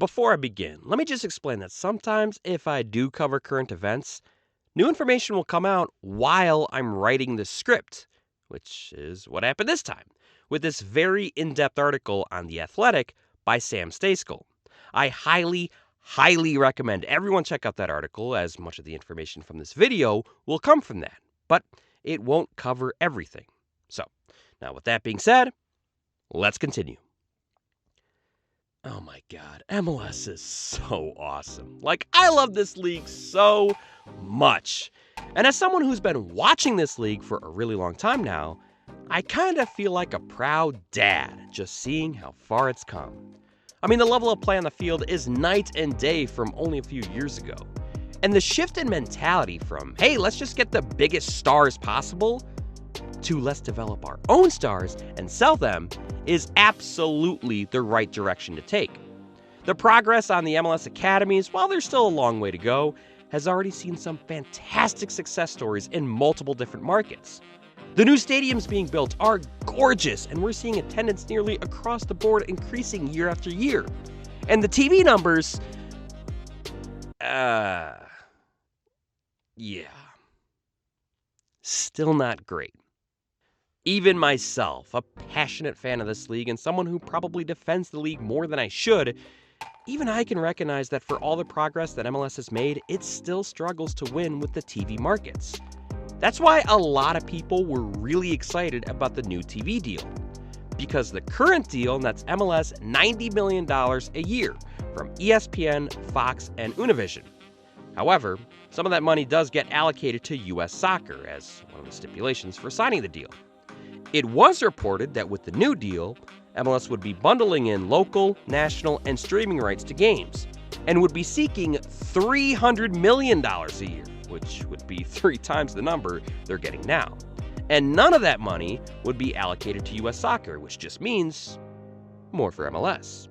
before I begin, let me just explain that sometimes if I do cover current events, new information will come out while I'm writing the script, which is what happened this time, with this very in-depth article on The Athletic by Sam Stejskal. I highly recommend everyone check out that article, as much of the information from this video will come from that, but it won't cover everything. So, now with that being said, let's continue. Oh my god, MLS is so awesome. Like, I love this league so much. And as someone who's been watching this league for a really long time now, I kind of feel like a proud dad just seeing how far it's come. I mean, the level of play on the field is night and day from only a few years ago. And the shift in mentality from, hey, let's just get the biggest stars possible, to let's develop our own stars and sell them is absolutely the right direction to take. The progress on the MLS academies, while there's still a long way to go, has already seen some fantastic success stories in multiple different markets. The new stadiums being built are gorgeous, and we're seeing attendance nearly across the board increasing year after year. And the TV numbers, still not great. Even myself, a passionate fan of this league and someone who probably defends the league more than I should, even I can recognize that for all the progress that MLS has made, it still struggles to win with the TV markets. That's why a lot of people were really excited about the new TV deal. Because the current deal nets MLS $90 million a year from ESPN, Fox, and Univision. However, some of that money does get allocated to U.S. soccer as one of the stipulations for signing the deal. It was reported that with the new deal, MLS would be bundling in local, national, and streaming rights to games, and would be seeking $300 million a year, which would be 3 times the number they're getting now. And none of that money would be allocated to U.S. soccer, which just means more for MLS.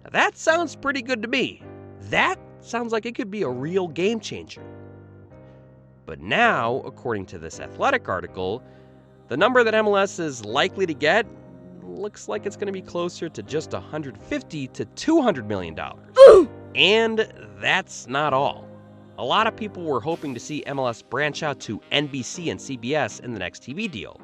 Now that sounds pretty good to me. That sounds like it could be a real game changer. But now, according to this Athletic article, the number that MLS is likely to get looks like it's going to be closer to just $150 to $200 million. And that's not all. A lot of people were hoping to see MLS branch out to NBC and CBS in the next TV deal.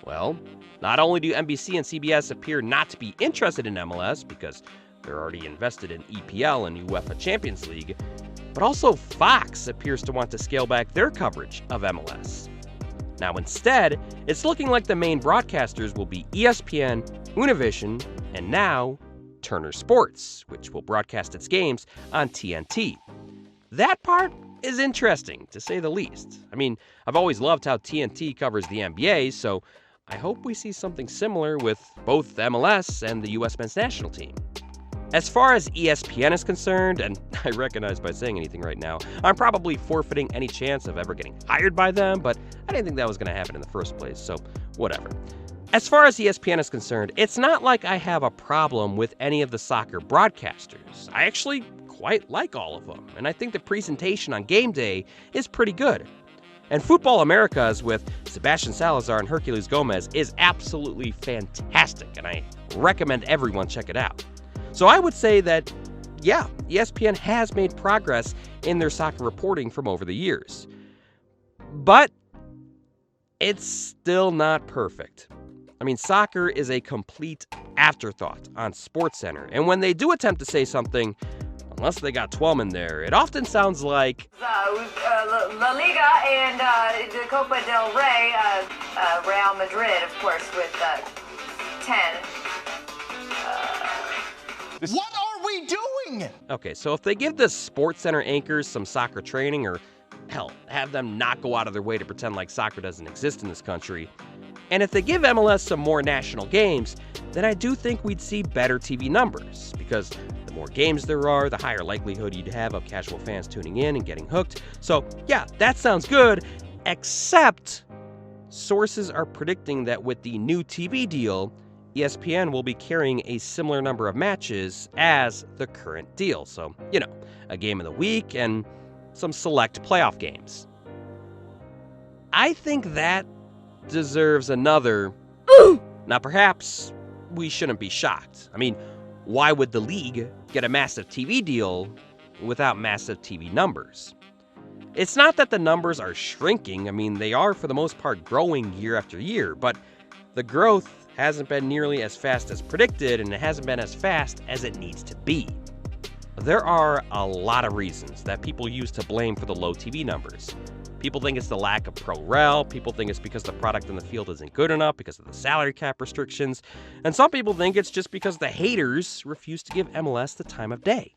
Well, not only do NBC and CBS appear not to be interested in MLS because they're already invested in EPL and UEFA Champions League, but also Fox appears to want to scale back their coverage of MLS. Now instead, it's looking like the main broadcasters will be ESPN, Univision, and now Turner Sports, which will broadcast its games on TNT. That part is interesting, to say the least. I mean, I've always loved how TNT covers the NBA, so I hope we see something similar with both the MLS and the U.S. men's national team. As far as ESPN is concerned, and I recognize by saying anything right now, I'm probably forfeiting any chance of ever getting hired by them, but I didn't think that was going to happen in the first place, so whatever. As far as ESPN is concerned, it's not like I have a problem with any of the soccer broadcasters. I actually quite like all of them, and I think the presentation on game day is pretty good. And Football Americas with Sebastian Salazar and Herculez Gomez is absolutely fantastic, and I recommend everyone check it out. So I would say that, yeah, ESPN has made progress in their soccer reporting from over the years. But it's still not perfect. I mean, soccer is a complete afterthought on SportsCenter, and when they do attempt to say something, unless they got Twelman there, it often sounds like La Liga and the Copa del Rey, Real Madrid, of course, with 10. What are we doing? Okay, so if they give the SportsCenter anchors some soccer training, or hell, have them not go out of their way to pretend like soccer doesn't exist in this country, and if they give MLS some more national games, then I do think we'd see better TV numbers, because the more games there are, the higher likelihood you'd have of casual fans tuning in and getting hooked. So yeah, that sounds good, except sources are predicting that with the new TV deal, ESPN will be carrying a similar number of matches as the current deal. So, a game of the week and some select playoff games. I think that deserves another, now perhaps we shouldn't be shocked. I mean, Why would the league get a massive TV deal without massive TV numbers? It's not that the numbers are shrinking. I mean, they are for the most part growing year after year, but the growth hasn't been nearly as fast as predicted, and it hasn't been as fast as it needs to be. There are a lot of reasons that people use to blame for the low TV numbers. People think it's the lack of pro rel, people think it's because the product in the field isn't good enough because of the salary cap restrictions, and some people think it's just because the haters refuse to give MLS the time of day.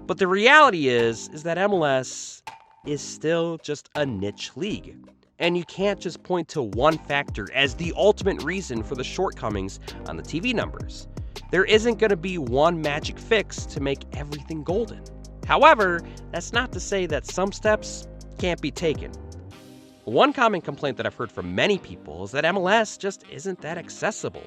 But the reality is that MLS is still just a niche league. And you can't just point to one factor as the ultimate reason for the shortcomings on the TV numbers. There isn't going to be one magic fix to make everything golden. However, that's not to say that some steps can't be taken. One common complaint that I've heard from many people is that MLS just isn't that accessible.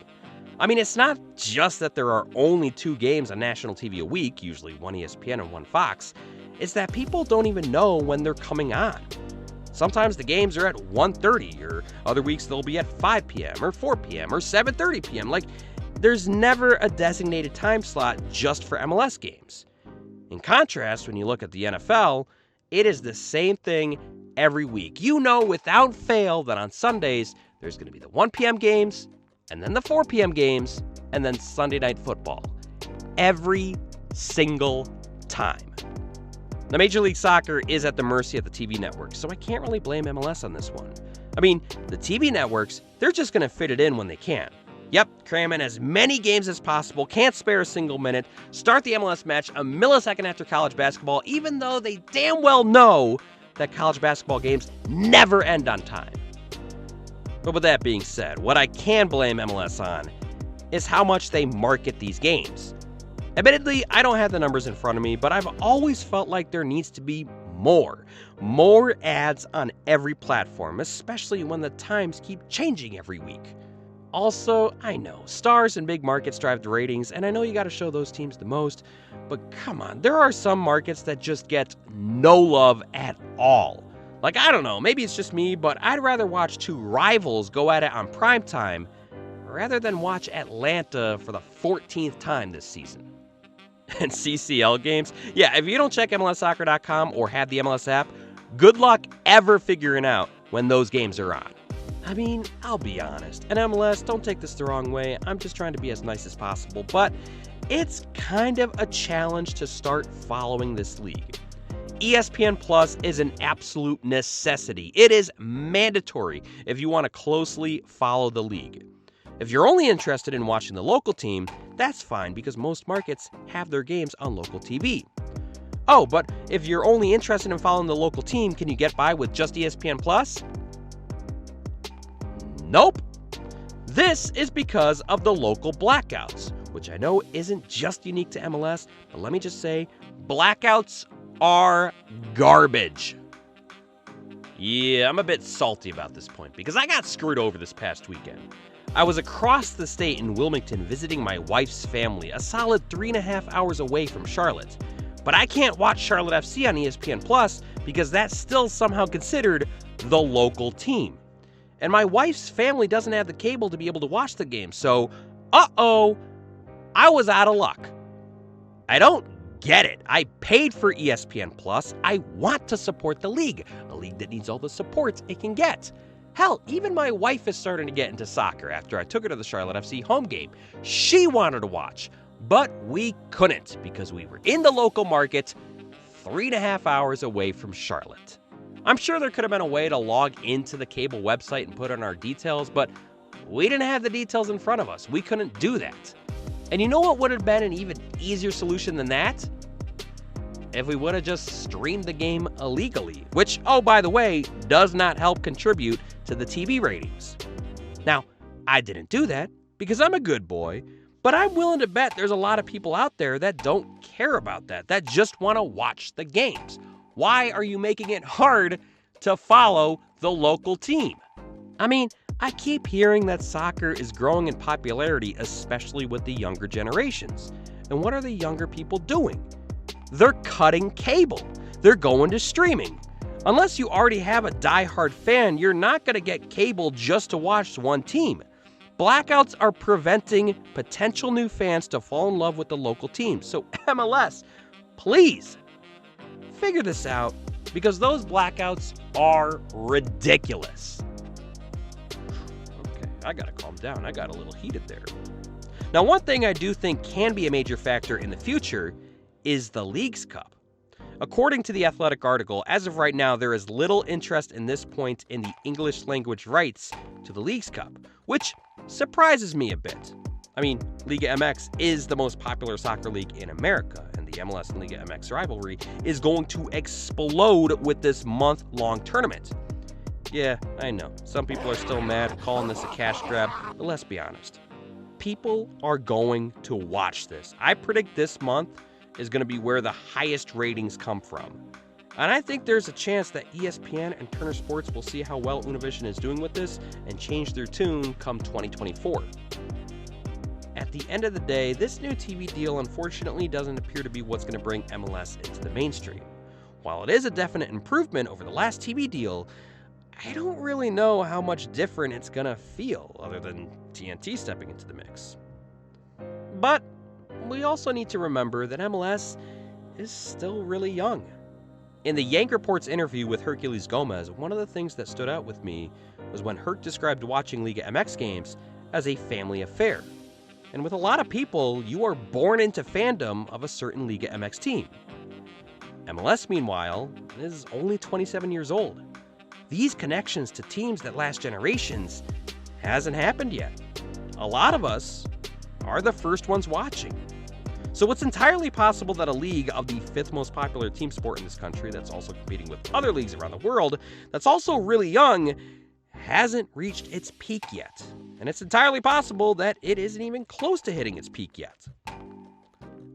I mean, it's not just that there are only 2 games on national TV a week, usually one ESPN and one Fox. It's that people don't even know when they're coming on. Sometimes the games are at 1:30, or other weeks they'll be at 5 p.m. or 4 p.m. or 7:30 p.m. Like, there's never a designated time slot just for MLS games. In contrast, when you look at the NFL, it is the same thing every week. You know without fail that on Sundays, there's going to be the 1 p.m. games, and then the 4 p.m. games, and then Sunday Night Football. Every single time. Now, Major League Soccer is at the mercy of the TV networks, so I can't really blame MLS on this one. I mean, the TV networks, they're just going to fit it in when they can. Yep, cram in as many games as possible, can't spare a single minute, start the MLS match a millisecond after college basketball, even though they damn well know that college basketball games never end on time. But with that being said, what I can blame MLS on is how much they market these games. Admittedly, I don't have the numbers in front of me, but I've always felt like there needs to be more ads on every platform, especially when the times keep changing every week. Also, I know, stars and big markets drive the ratings, and I know you gotta show those teams the most, but come on, there are some markets that just get no love at all. Like, I don't know, maybe it's just me, but I'd rather watch 2 rivals go at it on primetime rather than watch Atlanta for the 14th time this season. And CCL games? Yeah, if you don't check MLSsoccer.com or have the MLS app, good luck ever figuring out when those games are on. I mean, I'll be honest, and MLS, don't take this the wrong way, I'm just trying to be as nice as possible, but it's kind of a challenge to start following this league. ESPN Plus is an absolute necessity. It is mandatory if you want to closely follow the league. If you're only interested in watching the local team, that's fine because most markets have their games on local TV. Oh, but if you're only interested in following the local team, can you get by with just ESPN Plus? Nope. This is because of the local blackouts, which I know isn't just unique to MLS, but let me just say, blackouts are garbage. Yeah, I'm a bit salty about this point because I got screwed over this past weekend. I was across the state in Wilmington visiting my wife's family, a solid 3.5 hours away from Charlotte. But I can't watch Charlotte FC on ESPN Plus because that's still somehow considered the local team. And my wife's family doesn't have the cable to be able to watch the game, so, I was out of luck. I don't get it. I paid for ESPN Plus. I want to support the league, a league that needs all the support it can get. Hell, even my wife is starting to get into soccer after I took her to the Charlotte FC home game. She wanted to watch, but we couldn't because we were in the local market 3.5 hours away from Charlotte. I'm sure there could have been a way to log into the cable website and put in our details, but we didn't have the details in front of us. We couldn't do that. And you know what would have been an even easier solution than that? If we would have just streamed the game illegally, which, oh, by the way, does not help contribute to the TV ratings. Now, I didn't do that because I'm a good boy, but I'm willing to bet there's a lot of people out there that don't care about that just want to watch the games. Why are you making it hard to follow the local team? I mean, I keep hearing that soccer is growing in popularity, especially with the younger generations. And what are the younger people doing? They're cutting cable. They're going to streaming. Unless you already have a die-hard fan, you're not going to get cable just to watch one team. Blackouts are preventing potential new fans to fall in love with the local team. So MLS, please figure this out, because those blackouts are ridiculous. Okay, I gotta calm down. I got a little heated there. Now, one thing I do think can be a major factor in the future is the Leagues Cup. According to the Athletic article, as of right now, there is little interest in this point in the English language rights to the Leagues Cup, which surprises me a bit. I mean, Liga MX is the most popular soccer league in America, and the MLS and Liga MX rivalry is going to explode with this month-long tournament. Yeah, I know, some people are still mad, calling this a cash grab, but let's be honest. People are going to watch this. I predict this month is going to be where the highest ratings come from. And I think there's a chance that ESPN and Turner Sports will see how well Univision is doing with this and change their tune come 2024. At the end of the day, this new TV deal unfortunately doesn't appear to be what's going to bring MLS into the mainstream. While it is a definite improvement over the last TV deal, I don't really know how much different it's going to feel other than TNT stepping into the mix. But we also need to remember that MLS is still really young. In the Yank Report's interview with Herculez Gomez, one of the things that stood out with me was when Herc described watching Liga MX games as a family affair. And with a lot of people, you are born into fandom of a certain Liga MX team. MLS, meanwhile, is only 27 years old. These connections to teams that last generations hasn't happened yet. A lot of us are the first ones watching. So it's entirely possible that a league of the 5th most popular team sport in this country, that's also competing with other leagues around the world, that's also really young, hasn't reached its peak yet. And it's entirely possible that it isn't even close to hitting its peak yet.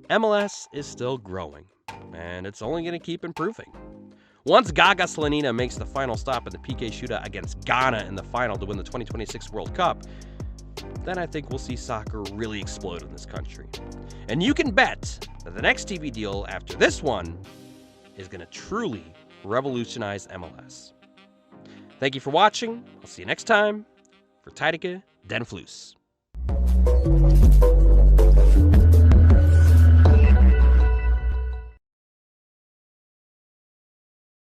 MLS is still growing, and it's only going to keep improving. Once Gaga Slonina makes the final stop in the PK shootout against Ghana in the final to win the 2026 World Cup, then I think we'll see soccer really explode in this country. And you can bet that the next TV deal after this one is going to truly revolutionize MLS. Thank you for watching. I'll see you next time for Tijdeke den Vloes.